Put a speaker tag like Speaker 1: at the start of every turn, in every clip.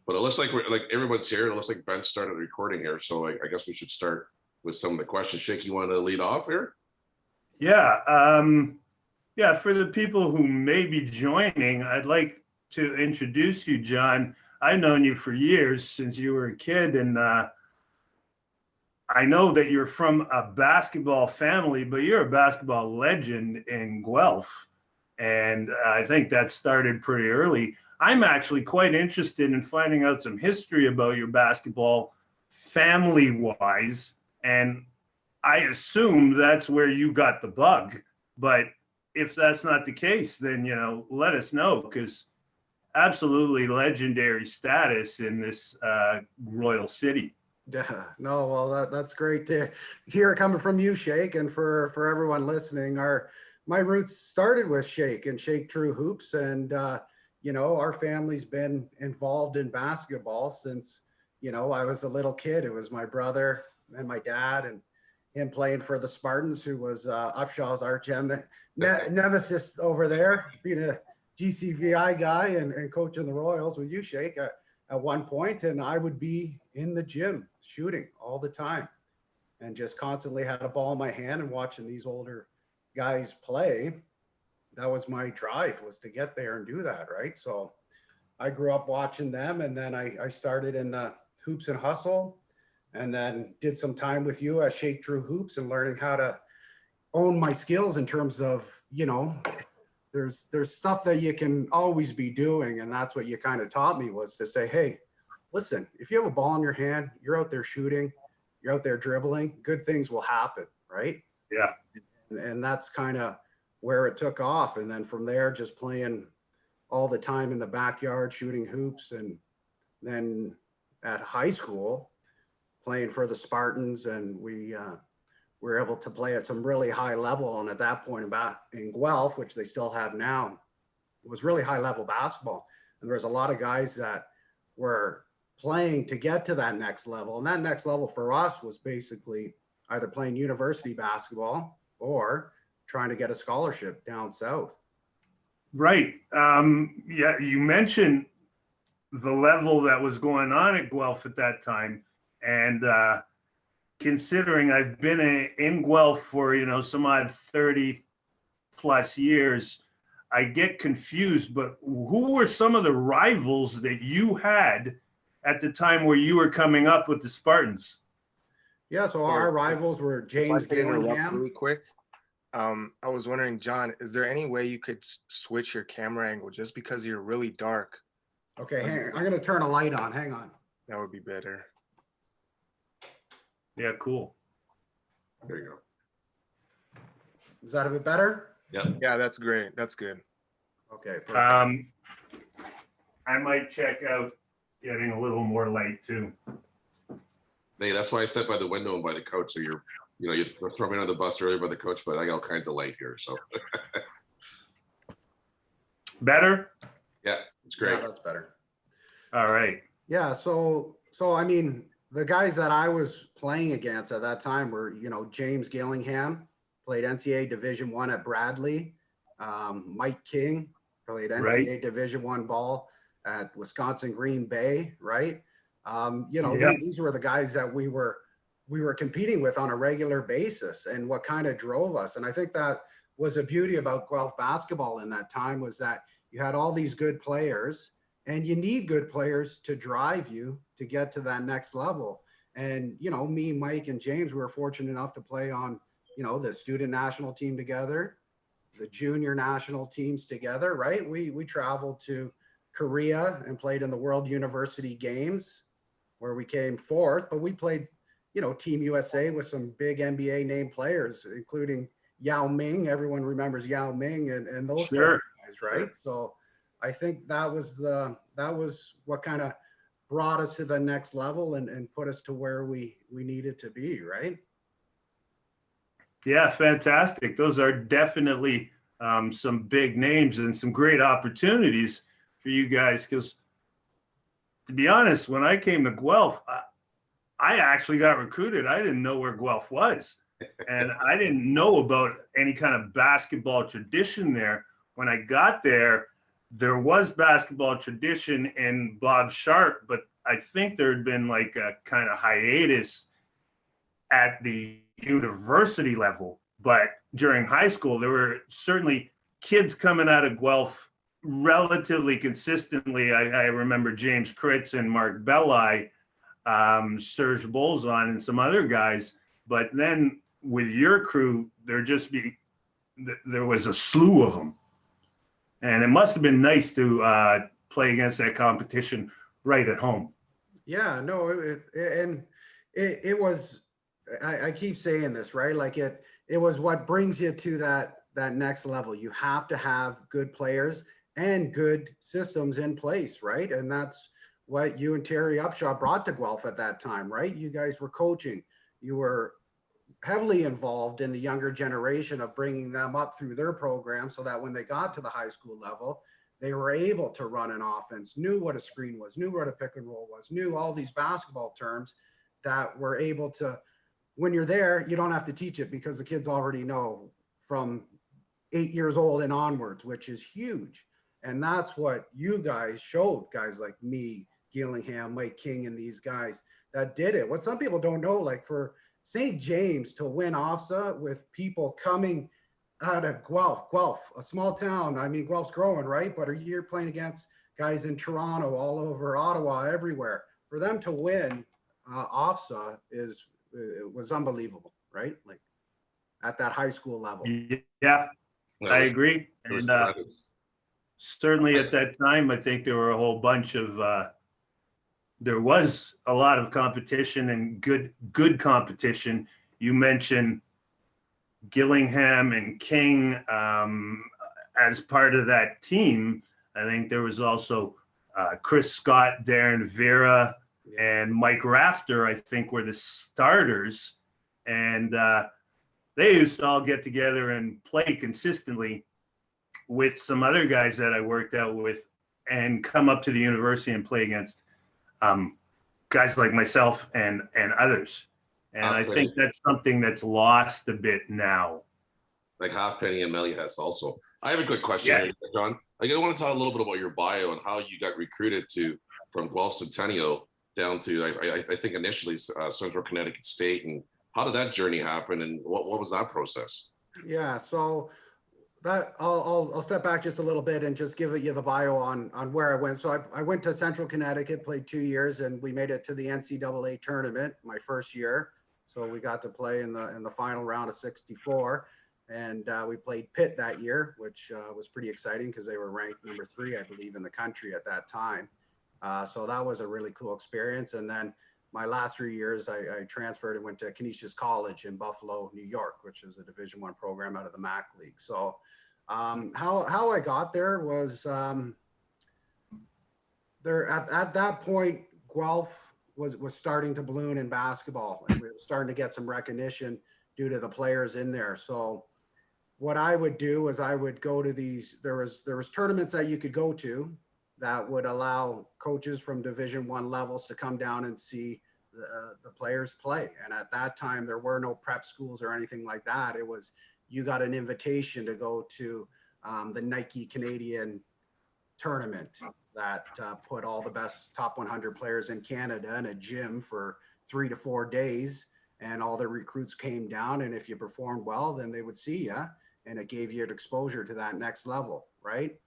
Speaker 1: But it looks like we're like everyone's here. It looks like Ben started recording here, so I guess we should start with some of the questions. Shake, you want to lead off here?
Speaker 2: Yeah. Yeah, for the people who may be joining, I'd like to introduce you, Jon. I've known you for years, since you were a kid, and I know that you're from a basketball family, but you're a basketball legend in Guelph. And I think that started pretty early. I'm actually quite interested in finding out some history about your basketball family-wise. And I assume that's where you got the bug. But if that's not the case, then, let us know, because absolutely legendary status in this royal city.
Speaker 3: Yeah, no, well, that's great to hear coming from you, Shake, and for everyone listening. My roots started with Shake and Shake True Hoops, and our family's been involved in basketball since I was a little kid. It was my brother and my dad, and him playing for the Spartans, who was Upshaw's arch nemesis over there, being a GCVI guy and coaching the Royals with you, Shake, at one point. And I would be in the gym shooting all the time and just constantly had a ball in my hand and watching these older guys play. That was my drive, was to get there and do that, right? So I grew up watching them, and then I started in the hoops and hustle, and then did some time with you at Shake True Hoops and learning how to own my skills in terms of, there's stuff that you can always be doing. And that's what you kind of taught me, was to say, hey, listen, if you have a ball in your hand, you're out there shooting, you're out there dribbling, good things will happen, right?
Speaker 2: Yeah.
Speaker 3: And that's kind of where it took off. And then from there, just playing all the time in the backyard, shooting hoops. And then at high school, playing for the Spartans, and we were able to play at some really high level. And at that point, about in Guelph, which they still have now, it was really high level basketball. And there was a lot of guys that were playing to get to that next level. And that next level for us was basically either playing university basketball or trying to get a scholarship down south.
Speaker 2: Right. Yeah, you mentioned the level that was going on at Guelph at that time. And considering I've been in Guelph for, some odd 30 plus years, I get confused. But who were some of the rivals that you had at the time where you were coming up with the Spartans?
Speaker 3: Yeah, so our rivals were James Gillingham.
Speaker 4: Really quick. I was wondering, Jon, is there any way you could switch your camera angle, just because you're really dark?
Speaker 3: Okay, hang on. I'm going to turn a light on. Hang on.
Speaker 4: That would be better.
Speaker 2: Yeah, cool.
Speaker 1: There you go.
Speaker 3: Is that a bit better?
Speaker 1: Yeah.
Speaker 4: Yeah, that's great. That's good.
Speaker 3: Okay. Perfect.
Speaker 2: I might check out getting a little more light too.
Speaker 1: Hey, that's why I sat by the window and by the coach. So you throw me under the bus earlier by the coach, but I got all kinds of light here. So
Speaker 2: better?
Speaker 1: Yeah, it's great.
Speaker 3: Yeah, that's better.
Speaker 2: All right.
Speaker 3: Yeah. So I mean, the guys that I was playing against at that time were, James Gillingham, played NCAA Division I at Bradley. Mike King played NCAA Division I ball at Wisconsin Green Bay, right? These were the guys that we were competing with on a regular basis, and what kind of drove us. And I think that was the beauty about Guelph basketball in that time, was that you had all these good players, and you need good players to drive you to get to that next level. And, me, Mike, and James were fortunate enough to play on, the student national team together, the junior national teams together, right? We traveled to Korea and played in the World University Games, where we came fourth, but we played, Team USA with some big NBA name players, including Yao Ming. Everyone remembers Yao Ming and those guys, right? So I think that was what kind of brought us to the next level and put us to where we needed to be, right?
Speaker 2: Yeah, fantastic. Those are definitely some big names and some great opportunities for you guys, because to be honest, when I came to Guelph, I actually got recruited. I didn't know where Guelph was, and I didn't know about any kind of basketball tradition there. When I got there, there was basketball tradition in Bob Sharp, but I think there had been like a kind of hiatus at the university level. But during high school, there were certainly kids coming out of Guelph relatively consistently. I remember James Kritz and Mark Belli, Serge Bolzon, and some other guys. But then with your crew, there was a slew of them. And it must have been nice to play against that competition right at home.
Speaker 3: Yeah, no, it was. I keep saying this, right? Like it was what brings you to that next level. You have to have good players and good systems in place, right? And that's what you and Tarry Upshaw brought to Guelph at that time, right? You guys were coaching. You were heavily involved in the younger generation of bringing them up through their program so that when they got to the high school level, they were able to run an offense, knew what a screen was, knew what a pick and roll was, knew all these basketball terms that were able to, when you're there, you don't have to teach it because the kids already know from 8 years old and onwards, which is huge. And that's what you guys showed, guys like me, Gillingham, Mike King, and these guys that did it. What some people don't know, like for St. James to win OFSA with people coming out of Guelph, a small town. I mean, Guelph's growing, right? But you're playing against guys in Toronto, all over Ottawa, everywhere. For them to win OFSA was unbelievable, right? Like at that high school level.
Speaker 2: Yeah, I agree. And certainly at that time, I think there were a whole bunch of there was a lot of competition and good competition. You mentioned Gillingham and King as part of that team. I think there was also Chris Scott, Darren Vera, and Mike Rafter, I think, were the starters. And they used to all get together and play consistently with some other guys that I worked out with and come up to the university and play against guys like myself and others. And I think that's something that's lost a bit now.
Speaker 1: Like Halfpenny and Melias also. I have a good question here, John. I want to talk a little bit about your bio and how you got recruited from Guelph Centennial down to, I think initially Central Connecticut State. And how did that journey happen? And what was that process?
Speaker 3: Yeah, so that I'll step back just a little bit and just give you the bio on where I went. So I went to Central Connecticut, played 2 years, and we made it to the NCAA tournament my first year. So we got to play in the final round of 64, and we played Pitt that year, which was pretty exciting because they were ranked number 3, I believe, in the country at that time. So that was a really cool experience. And then my last 3 years, I transferred and went to Canisius College in Buffalo, New York, which is a Division I program out of the MAC League. So how I got there was there at that point, Guelph was starting to balloon in basketball, and we were starting to get some recognition due to the players in there. So what I would do is I would go to these, there was tournaments that you could go to that would allow coaches from Division I levels to come down and see the players play. And at that time, there were no prep schools or anything like that. It was, you got an invitation to go to the Nike Canadian tournament that put all the best top 100 players in Canada in a gym for 3 to 4 days. And all the recruits came down. And if you performed well, then they would see you. And it gave you an exposure to that next level, right?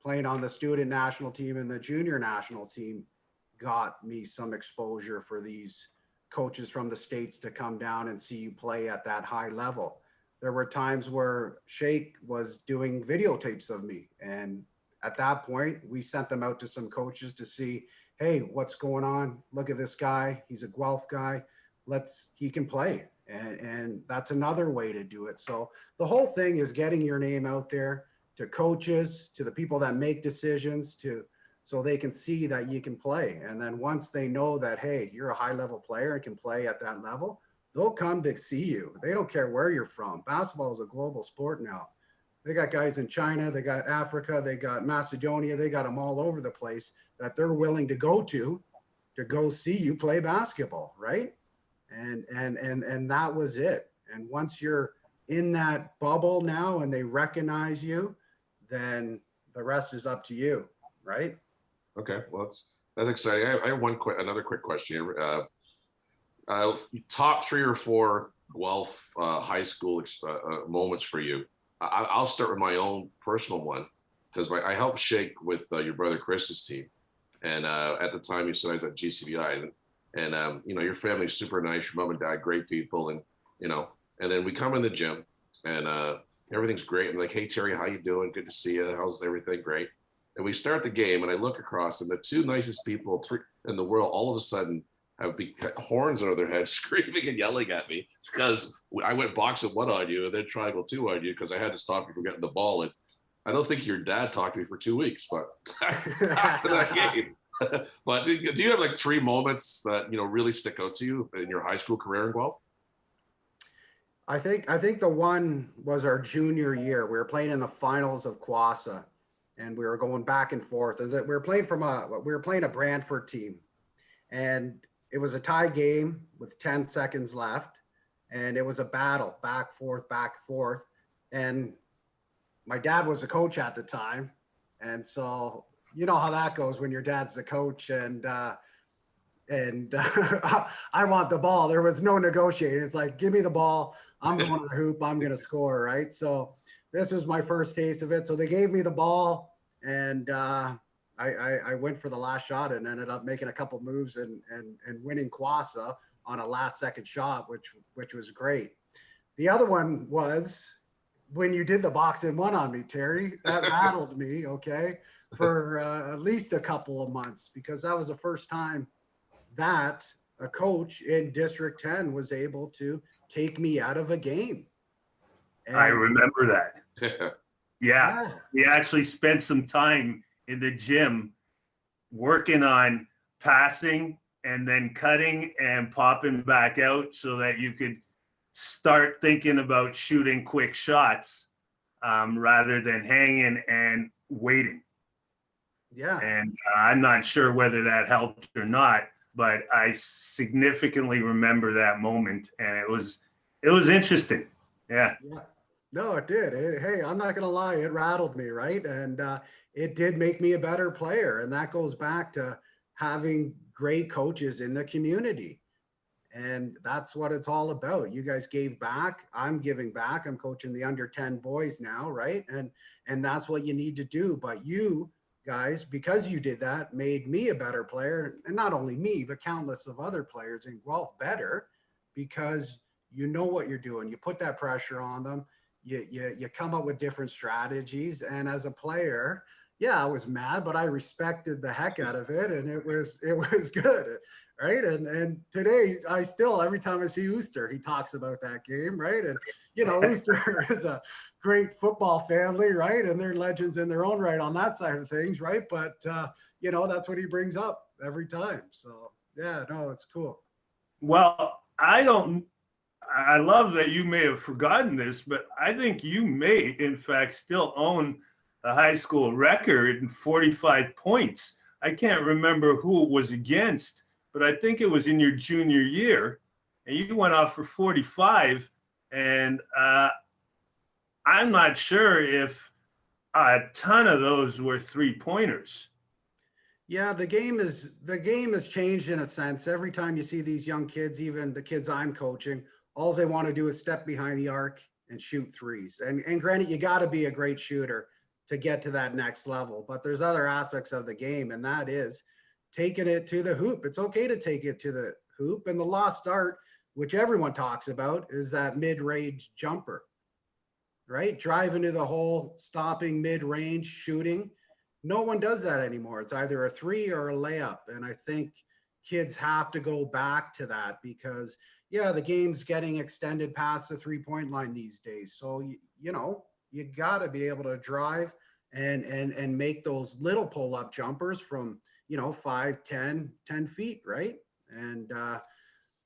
Speaker 3: Playing on the student national team and the junior national team got me some exposure for these coaches from the States to come down and see you play at that high level. There were times where Shake was doing videotapes of me. And at that point, we sent them out to some coaches to see, hey, what's going on? Look at this guy. He's a Guelph guy. He can play. And that's another way to do it. So the whole thing is getting your name out there to coaches, to the people that make decisions, so they can see that you can play. And then once they know that, hey, you're a high level player and can play at that level, they'll come to see you. They don't care where you're from. Basketball is a global sport now. They got guys in China, they got Africa, they got Macedonia, they got them all over the place that they're willing to go see you play basketball, right? And that was it. And once you're in that bubble now and they recognize you, then the rest is up to you, right?
Speaker 1: Okay, well, that's exciting. I have another quick question. Top 3 or 4 Guelph high school moments for you. I'll start with my own personal one because I helped Shake with your brother Chris's team, and at the time you said I was at GCBI, and you know, your family's super nice, your mom and dad great people, and you know, and then we come in the gym and everything's great. I'm like, hey Terry, how you doing? Good to see you. How's everything? Great. And we start the game, and I look across, and the 2 nicest people in the world all of a sudden have horns over their heads, screaming and yelling at me because I went box at 1 on you and then triangle 2 on you because I had to stop you from getting the ball. And I don't think your dad talked to me for 2 weeks, but after that game. But do you have like 3 moments that, you know, really stick out to you in your high school career in Guelph?
Speaker 3: I think the one was our junior year. We were playing in the finals of Quassa, and we were going back and forth. And we were playing a Brantford team, and it was a tie game with 10 seconds left, and it was a battle, back, forth. And my dad was a coach at the time. And so, you know how that goes when your dad's the coach, and I want the ball. There was no negotiating. It's like, give me the ball. I'm going to the hoop. I'm going to score, right? So this was my first taste of it. So they gave me the ball, and I went for the last shot and ended up making a couple moves and winning Quassa on a last second shot, which was great. The other one was when you did the box and 1 on me, Terry. That rattled me, okay, for at least a couple of months, because that was the first time that a coach in District 10 was able to take me out of a game.
Speaker 2: And I remember that. Yeah. We actually spent some time in the gym working on passing and then cutting and popping back out so that you could start thinking about shooting quick shots rather than hanging and waiting.
Speaker 3: Yeah.
Speaker 2: And I'm not sure whether that helped or not, but I significantly remember that moment, and it was interesting. Yeah.
Speaker 3: No, it did. Hey, I'm not going to lie. It rattled me, right? And it did make me a better player. And that goes back to having great coaches in the community. And that's what it's all about. You guys gave back. I'm giving back. I'm coaching the under 10 boys now, right? And that's what you need to do. But you guys, because you did that, made me a better player. And not only me, but countless of other players in Guelph better, because you know what you're doing. You put that pressure on them. You come up with different strategies. And as a player, yeah, I was mad, but I respected the heck out of it, and it was good, right? And today, I still, every time I see Ooster, he talks about that game, right? And you know, Ooster is a great football family, right? And they're legends in their own right on that side of things, right? But you know, that's what he brings up every time. So yeah, no, it's cool.
Speaker 2: Well, I love that you may have forgotten this, but I think you may, in fact, still own a high school record in 45 points. I can't remember who it was against, but I think it was in your junior year, and you went off for 45. And I'm not sure if a ton of those were 3-pointers.
Speaker 3: Yeah, the game has changed in a sense. Every time you see these young kids, even the kids I'm coaching, all they want to do is step behind the arc and shoot threes. And granted, you got to be a great shooter to get to that next level. But there's other aspects of the game, and that is taking it to the hoop. It's okay to take it to the hoop. And the lost art, which everyone talks about, is that mid-range jumper, right? Driving to the hole, stopping mid-range, shooting. No one does that anymore. It's either a 3 or a layup. And I think kids have to go back to that, because yeah, the game's getting extended past the 3-point line these days. So, you know, you got to be able to drive and make those little pull-up jumpers from, you know, 5, 10 feet, right? And,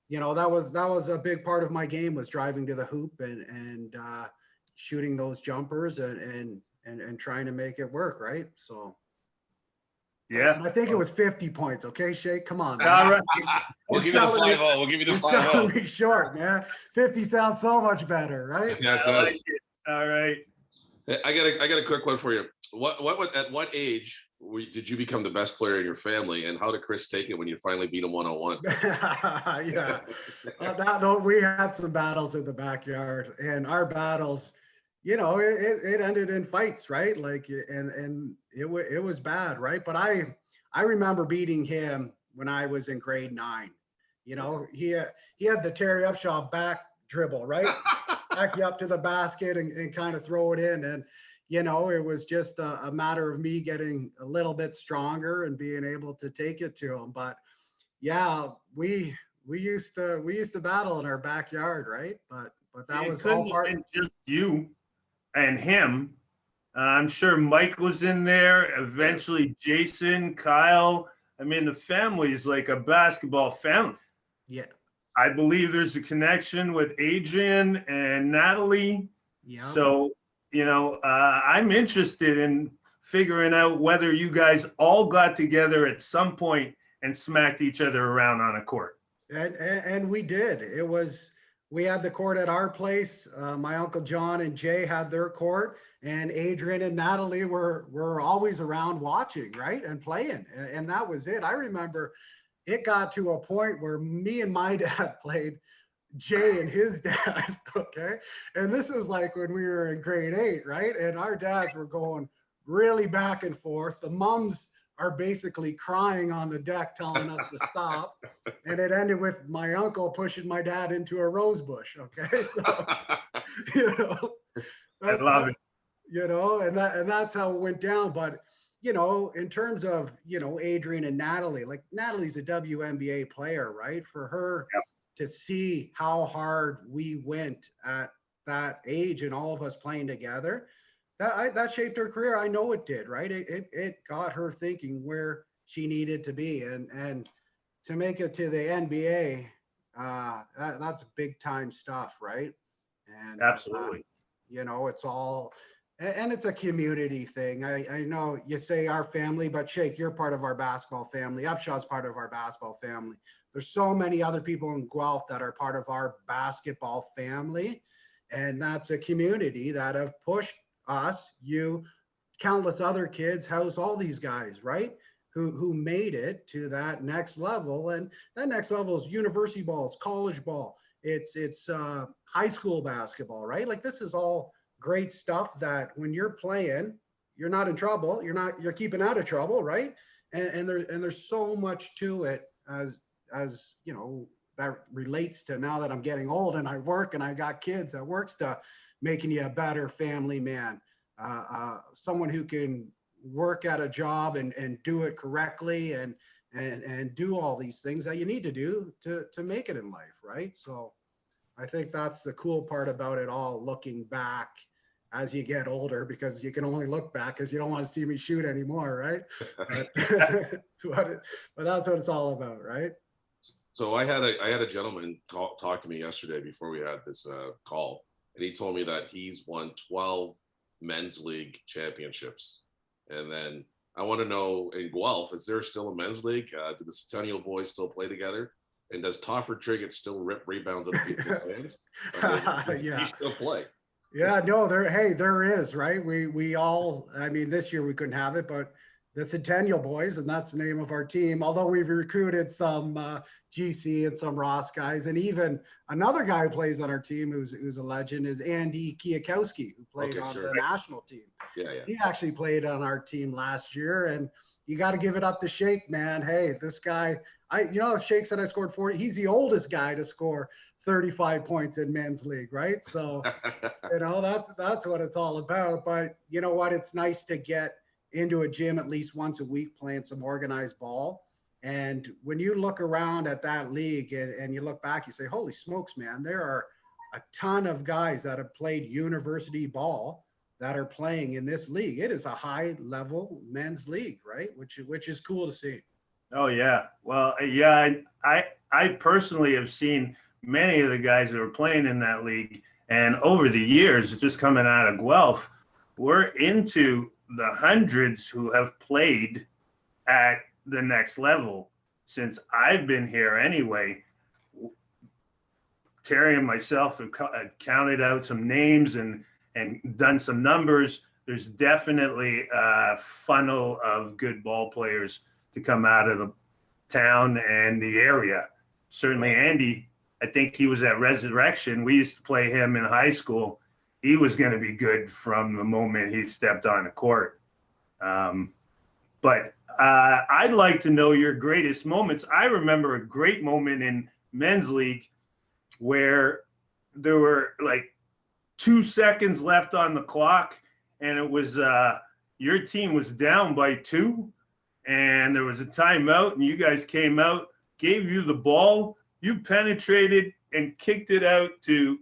Speaker 3: you know, that was a big part of my game, was driving to the hoop and shooting those jumpers and trying to make it work, right? So.
Speaker 2: Yeah,
Speaker 3: I think it was 50 points. Okay, Shay, come on.
Speaker 2: Man. All right.
Speaker 1: We'll give you the 5-0. We'll give you the 5-0.
Speaker 3: Me short, man. 50 sounds so much better, right?
Speaker 1: Yeah, it
Speaker 2: I
Speaker 1: does.
Speaker 2: like it. All right.
Speaker 1: I got a quick one for you. At what age did you become the best player in your family, and how did Chris take it when you finally beat him 1-on-1?
Speaker 3: Yeah, though we had some battles in the backyard, and our battles, it ended in fights, right? Like, and it was bad, right? But I remember beating him when I was in grade 9. He had the Tarry Upshaw back dribble, right? Back you up to the basket and kind of throw it in. And, it was just a matter of me getting a little bit stronger and being able to take it to him. But yeah, we used to battle in our backyard, right? But that was all part.
Speaker 2: Been just you and him. I'm sure Mike was in there. Eventually, Jason, Kyle. I mean, the family is like a basketball family.
Speaker 3: Yeah.
Speaker 2: I believe there's a connection with Adrian and Natalie.
Speaker 3: Yeah.
Speaker 2: So, I'm interested in figuring out whether you guys all got together at some point and smacked each other around on a court.
Speaker 3: And we did. We had the court at our place. My Uncle John and Jay had their court, and Adrian and Natalie were always around watching, right, and playing. And that was it. I remember it got to a point where me and my dad played Jay and his dad, okay? And this was like when we were in grade 8, right? And our dads were going really back and forth. The moms are basically crying on the deck telling us to stop. And it ended with my uncle pushing my dad into a rose bush, okay? So,
Speaker 2: I love it.
Speaker 3: And that's how it went down. But, in terms of, Adrian and Natalie, like Natalie's a WNBA player, right? For her to see how hard we went at that age and all of us playing together, that shaped her career. I know it did, right? It got her thinking where she needed to be, and to make it to the NBA, that's big time stuff, right? And
Speaker 2: absolutely,
Speaker 3: it's all, and it's a community thing. I know you say our family, but Shake, you're part of our basketball family. Upshaw's part of our basketball family. There's so many other people in Guelph that are part of our basketball family, and that's a community that have pushed us, you, countless other kids, house all these guys, right? Who made it to that next level. And that next level is university ball, it's college ball, it's high school basketball, right? Like, this is all great stuff that when you're playing, you're not in trouble, you're keeping out of trouble, right? And there's so much to it as that relates to, now that I'm getting old and I work and I got kids, that works to making you a better family man, someone who can work at a job and do it correctly and do all these things that you need to do to make it in life, right? So I think that's the cool part about it all, looking back as you get older, because you can only look back because you don't want to see me shoot anymore, right? But that's what it's all about, right?
Speaker 1: So I had a gentleman talk to me yesterday before we had this call, and he told me that he's won 12 men's league championships. And then I want to know, in Guelph, is there still a men's league? Do the Centennial boys still play together? And does Toffer Triggett still rip rebounds out of people's hands? Does he still play?
Speaker 3: Yeah, no, there is, right? We all, I mean, this year we couldn't have it, but the Centennial boys, and that's the name of our team, although we've recruited some GC and some Ross guys, and even another guy who plays on our team who's a legend is Andy Kiakowski, who played on the national team.
Speaker 1: Yeah.
Speaker 3: He actually played on our team last year, and you got to give it up to Shake, man. Hey, this guy, if Shake said I scored 40, he's the oldest guy to score 35 points in men's league, right? So, that's what it's all about. But you know what? It's nice to get into a gym at least once a week playing some organized ball. And when you look around at that league and you look back, you say, holy smokes, man, there are a ton of guys that have played university ball that are playing in this league. It is a high level men's league, right? Which is cool to see.
Speaker 2: Oh yeah. Well, yeah, I personally have seen many of the guys that are playing in that league, and over the years, just coming out of Guelph, we're into the hundreds who have played at the next level since I've been here anyway. Terry and myself have counted out some names and done some numbers. there's definitely a funnel of good ball players to come out of the town and the area. Certainly Andy, I think he was at Resurrection. We used to play him in high school. He was going to be good from the moment he stepped on the court. But I'd like to know your greatest moments. I remember a great moment in men's league where there were like 2 seconds left on the clock, and it was your team was down by 2, and there was a timeout, and you guys came out, gave you the ball, you penetrated and kicked it out to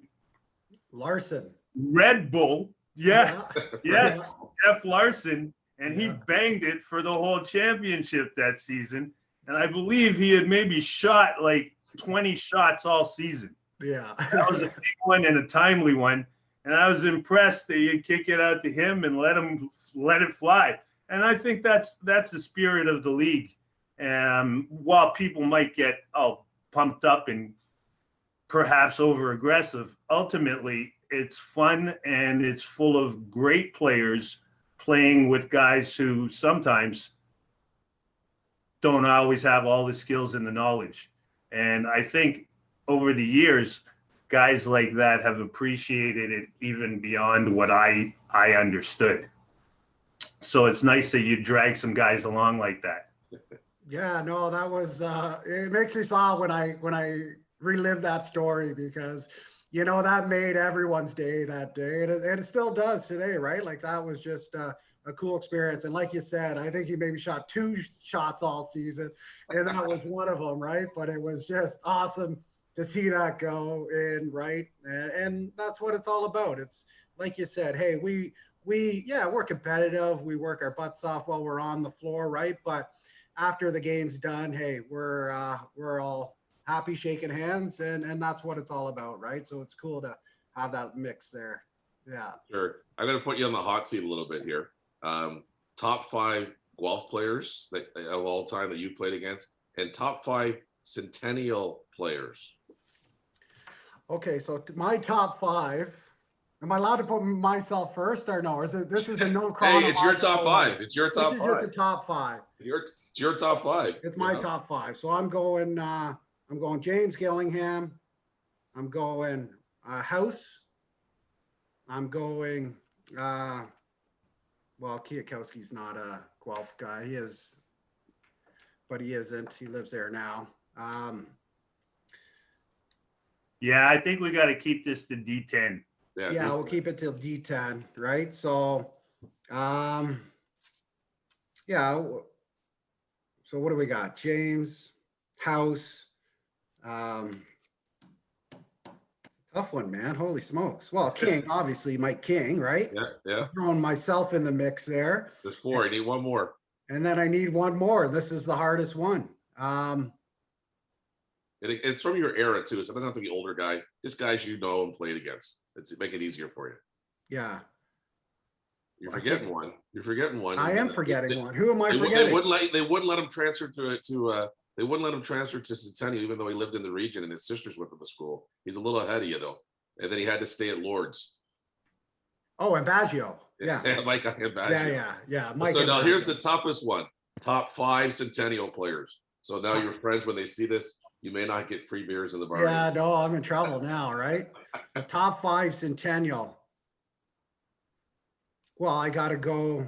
Speaker 3: Larson.
Speaker 2: Red Bull. Yeah. Yes, Jeff Larson. And he
Speaker 3: Yeah.
Speaker 2: banged it for the whole championship that season. And I believe he had maybe shot like 20 shots all season.
Speaker 3: Yeah.
Speaker 2: That was a big one and a timely one. And I was impressed that you kick it out to him and let it fly. And I think that's the spirit of the league. While people might get pumped up and perhaps over aggressive, ultimately it's fun and it's full of great players playing with guys who sometimes don't always have all the skills and the knowledge. And I think over the years, guys like that have appreciated it even beyond what I understood. So it's nice that you drag some guys along like that.
Speaker 3: Yeah, no, that was it makes me smile when I relive that story, because that made everyone's day that day, and it still does today, right? Like, that was just a cool experience. And like you said, I think he maybe shot 2 shots all season, and that was one of them, right? But it was just awesome to see that go in, right? And that's what it's all about. It's like you said, hey, we're competitive. We work our butts off while we're on the floor, right? But after the game's done, hey, we're all happy, shaking hands, and that's what it's all about, right? So it's cool to have that mix there. Yeah.
Speaker 1: Sure. I'm going to put you on the hot seat a little bit here. Top 5 Guelph players of all time that you played against, and top 5 Centennial players.
Speaker 3: Okay, so my top 5. Am I allowed to put myself first, or no? Or this is a no
Speaker 1: Hey, it's your top 5. It's your top 5.
Speaker 3: This is just a top 5.
Speaker 1: It's your top 5.
Speaker 3: It's my top 5. So I'm going James Gillingham. I'm going House. I'm going Kiyakowski's not a Guelph guy. He is, but he isn't. He lives there now.
Speaker 2: Yeah, I think we got to keep this to D10.
Speaker 3: Yeah, we'll keep it till D10, right? So, so what do we got? James, House. Tough one, man. Holy smokes. Well, King, obviously Mike King, right?
Speaker 1: Yeah.
Speaker 3: I'm throwing myself in the mix there.
Speaker 1: There's 4. I need one more.
Speaker 3: And then I need one more. This is the hardest one.
Speaker 1: It's from your era too, so it doesn't have to be older guys. Just guys you know and played against. It's make it easier for you.
Speaker 3: Yeah.
Speaker 1: You're forgetting one. You're forgetting one.
Speaker 3: I am forgetting one. Who am I forgetting?
Speaker 1: They wouldn't let him transfer they wouldn't let him transfer to Centennial, even though he lived in the region and his sisters went to the school. He's a little ahead of you though. And then he had to stay at Lord's.
Speaker 3: Oh, and Baggio. Yeah.
Speaker 1: Mike and Baggio.
Speaker 3: Yeah. Mike.
Speaker 1: So now here's the toughest one. Top 5 Centennial players. So now your friends, when they see this, you may not get free beers in the bar.
Speaker 3: Yeah, no, I'm in trouble now, right? The top 5 Centennial. Well, I gotta go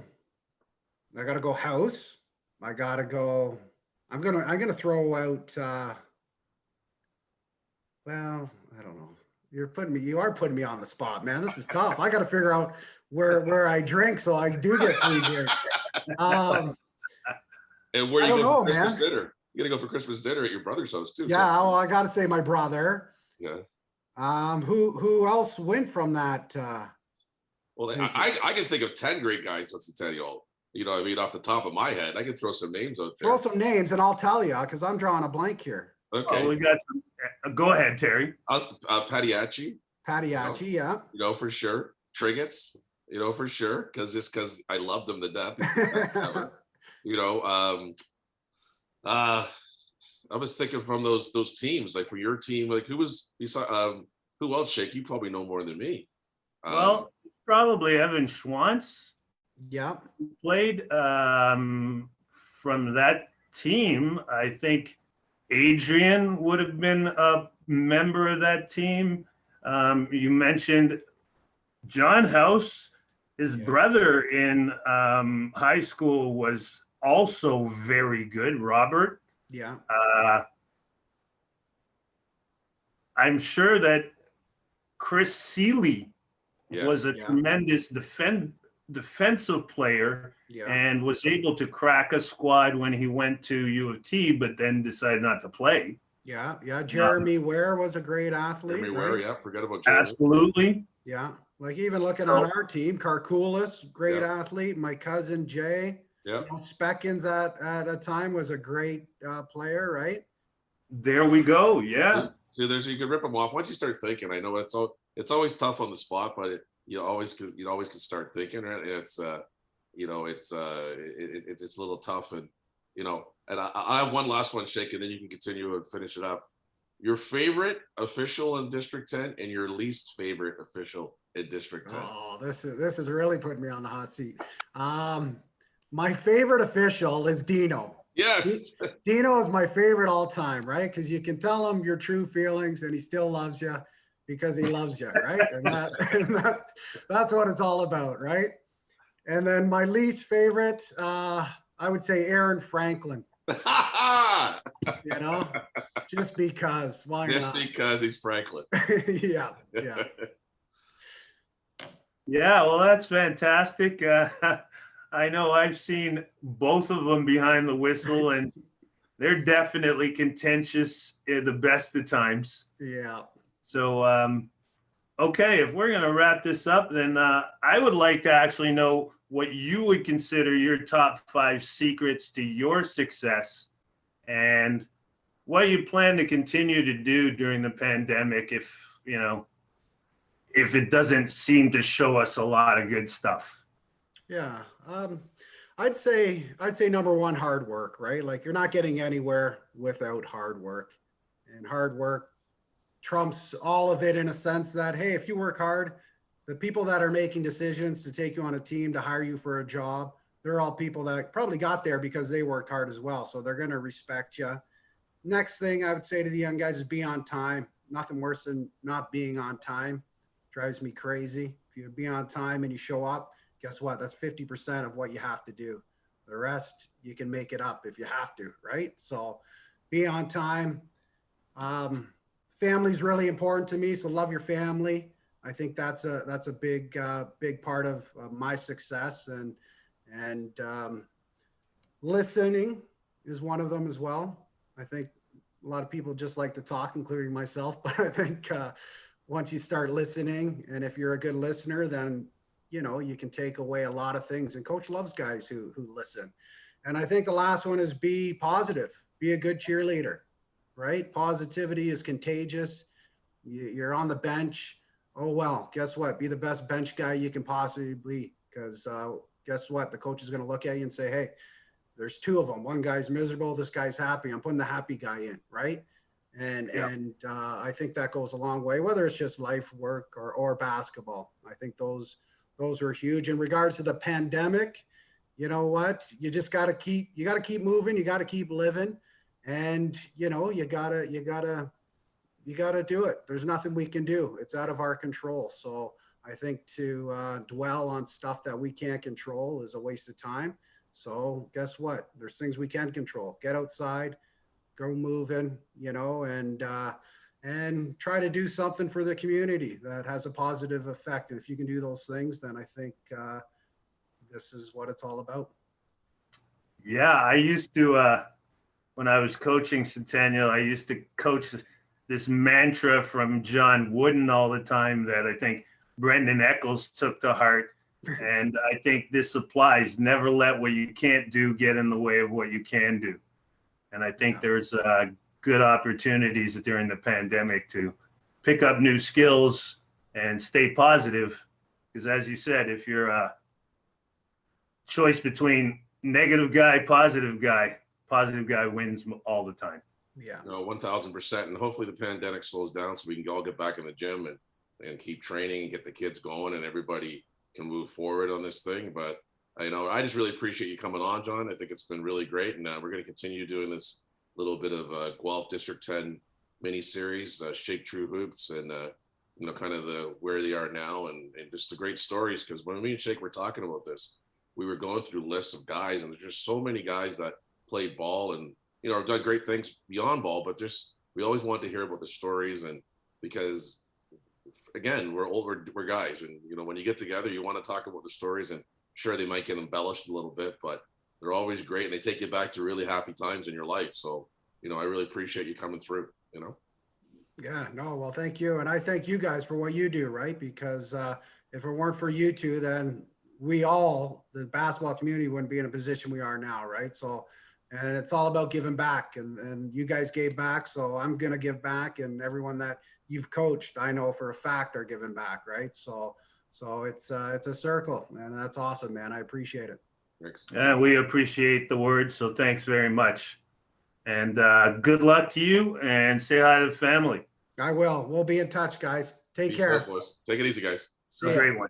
Speaker 3: House. I'm gonna throw out well, I don't know. You are putting me on the spot, man. This is tough. I gotta figure out where I drink so I do get free beers.
Speaker 1: And where you go for Christmas dinner? You gotta go for Christmas dinner at your brother's house too.
Speaker 3: Yeah, well, I gotta say my brother.
Speaker 1: Yeah.
Speaker 3: Who else went from that?
Speaker 1: Well, I can think of 10 great guys with Centennial. Off the top of my head, I can throw some names out there.
Speaker 3: Throw some names, and I'll tell you because I'm drawing a blank here.
Speaker 1: Okay.
Speaker 2: Oh, we got some. Go ahead, Terry.
Speaker 1: Patiacci.
Speaker 3: Yeah.
Speaker 1: For sure. Triggets. For sure, because I loved them to death. I was thinking from those teams, like for your team, like who else, Shake? You probably know more than me.
Speaker 2: Well, probably Evan Schwantz.
Speaker 3: Yeah.
Speaker 2: Played from that team. I think Adrian would have been a member of that team. You mentioned John House. His
Speaker 3: Yeah.
Speaker 2: brother in high school was also very good, Robert.
Speaker 3: Yeah.
Speaker 2: I'm sure that Chris Seeley was
Speaker 1: Yes.
Speaker 2: a tremendous defensive player
Speaker 3: Yeah.
Speaker 2: and was able to crack a squad when he went to U of T, but then decided not to play.
Speaker 3: Yeah. Yeah. Jeremy Ware was a great athlete.
Speaker 1: Jeremy
Speaker 3: right?
Speaker 1: Ware, yeah, forget about Jeremy.
Speaker 2: Absolutely.
Speaker 3: Yeah. Like even looking
Speaker 2: So-
Speaker 3: at our team, Karkoulis, great
Speaker 1: Yeah.
Speaker 3: athlete. My cousin Jay,
Speaker 1: Yeah.
Speaker 3: you know, Speckins at a time was a great player, right?
Speaker 2: There we go. Yeah.
Speaker 1: So there's, you can rip them off once you start thinking. I know it's always tough on the spot, but you always can start thinking, right? And it's it's a little tough, and and I have one last one, Shake, and then you can continue and finish it up. Your favorite official in District 10 and your least favorite official in District 10.
Speaker 3: Oh, this is really putting me on the hot seat. My favorite official is Dino.
Speaker 1: Yes.
Speaker 3: Dino is my favorite all time, right? Because you can tell him your true feelings and he still loves you because he loves you, right? And that's what it's all about, right? And then my least favorite, I would say Aaron Franklin. Just because. Why
Speaker 1: Just
Speaker 3: not?
Speaker 1: because he's Franklin.
Speaker 3: Yeah.
Speaker 2: Yeah, well, that's fantastic. I know I've seen both of them behind the whistle, and they're definitely contentious at the best of times.
Speaker 3: Yeah.
Speaker 2: So, okay, if we're going to wrap this up, then I would like to actually know what you would consider your top 5 secrets to your success and what you plan to continue to do during the pandemic if it doesn't seem to show us a lot of good stuff.
Speaker 3: Yeah. I'd say number one, hard work, right? Like you're not getting anywhere without hard work, and hard work trumps all of it in a sense that, hey, if you work hard, the people that are making decisions to take you on a team, to hire you for a job, they're all people that probably got there because they worked hard as well. So they're going to respect you. Next thing I would say to the young guys is be on time. Nothing worse than not being on time. Drives me crazy. If you be on time and you show up, guess what? That's 50% of what you have to do. The rest, you can make it up if you have to, right? So be on time. Family's really important to me. So love your family. I think that's a big part of my success, and listening is one of them as well. I think a lot of people just like to talk, including myself, but I think once you start listening, and if you're a good listener, then you can take away a lot of things. And Coach loves guys who listen. And I think the last one is be positive, be a good cheerleader, right? Positivity is contagious. You're on the bench. Oh, well, guess what? Be the best bench guy you can possibly be, because guess what? The coach is going to look at you and say, hey, there's 2 of them. One guy's miserable. This guy's happy. I'm putting the happy guy in, right? And I think that goes a long way, whether it's just life, work, or basketball. I think those are huge. In regards to the pandemic, you know what? You just got to keep moving. You got to keep living, and you gotta do it. There's nothing we can do. It's out of our control. So I think to dwell on stuff that we can't control is a waste of time. So guess what? There's things we can control. Get outside, go moving, and try to do something for the community that has a positive effect. And if you can do those things, then I think this is what it's all about.
Speaker 2: Yeah, I used to, when I was coaching Centennial, I used to coach this mantra from John Wooden all the time that I think Brendan Eccles took to heart. And I think this applies. Never let what you can't do get in the way of what you can do. And I think there's good opportunities during the pandemic to pick up new skills and stay positive. Because as you said, if you're a choice between negative guy wins all the time.
Speaker 3: Yeah.
Speaker 1: No, 1,000%. And hopefully the pandemic slows down so we can all get back in the gym and keep training and get the kids going and everybody can move forward on this thing. But I just really appreciate you coming on, John. I think it's been really great, and we're going to continue doing this little bit of Guelph District 10 mini series, Shake True Hoops, and kind of where they are now, and just the great stories. Because when me and Shake were talking about this, we were going through lists of guys, and there's just so many guys that played ball and have done great things beyond ball, but we always wanted to hear about the stories, and because again, we're guys, and when you get together, you want to talk about the stories, and sure, they might get embellished a little bit, but they're always great, and they take you back to really happy times in your life. So I really appreciate you coming through.
Speaker 3: Yeah, no, well, thank you. And I thank you guys for what you do, right? Because if it weren't for you two, then the basketball community wouldn't be in a position we are now, right? So, and it's all about giving back, and you guys gave back, so I'm going to give back, and everyone that you've coached, I know for a fact are giving back, right? So it's a circle, and that's awesome, man. I appreciate it.
Speaker 1: Thanks.
Speaker 2: Yeah, we appreciate the words, so thanks very much. And good luck to you, and say hi to the family.
Speaker 3: I will. We'll be in touch, guys. Take care.
Speaker 1: Boys. Take it easy, guys.
Speaker 3: See
Speaker 2: Have a
Speaker 3: ya.
Speaker 2: great one.